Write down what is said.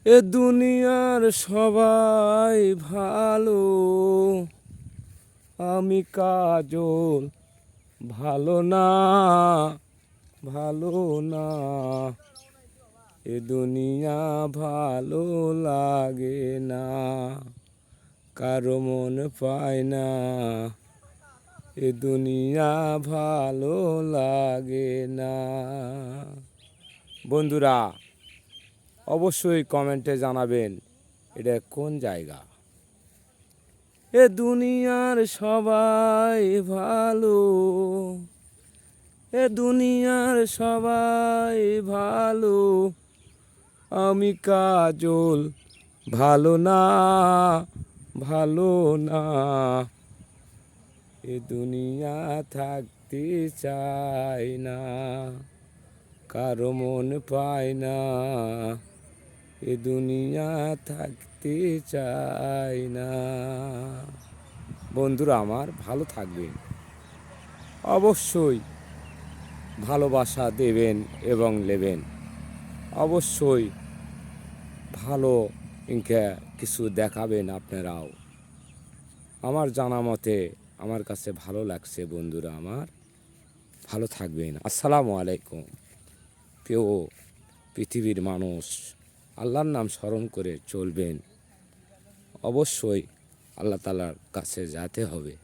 এ দুনিয়ার সবাই ভালো, আমি কাজল ভালো না, ভালো না। এ দুনিয়া ভালো লাগে না, কারো মন পায় না। এ দুনিয়া ভালো লাগে না। বন্ধুরা, অবশ্যই কমেন্টে জানাবেন এটা কোন জায়গা। এ দুনিয়ার সবাই ভালো, এ দুনিয়ার সবাই ভালো, আমি কাজল ভালো না, ভালো না। এ দুনিয়া থাকতে চাই না, কারো মন পায় না। এ দুনিয়া থাকতে চাই না। বন্ধুরা আমার, ভালো থাকবেন, অবশ্যই ভালোবাসা দেবেন এবং নেবেন। অবশ্যই ভালো ইনকে কিছু দেখাবেন আপনারাও। আমার জানা মতে আমার কাছে ভালো লাগছে। বন্ধুরা আমার, ভালো থাকবেন। আসসালামু আলাইকুম। প্রিয় পৃথিবীর মানুষ, আল্লাহর নাম স্মরণ করে চলবেন। অবশ্যই আল্লাহ তাআলার কাছে যেতে হবে।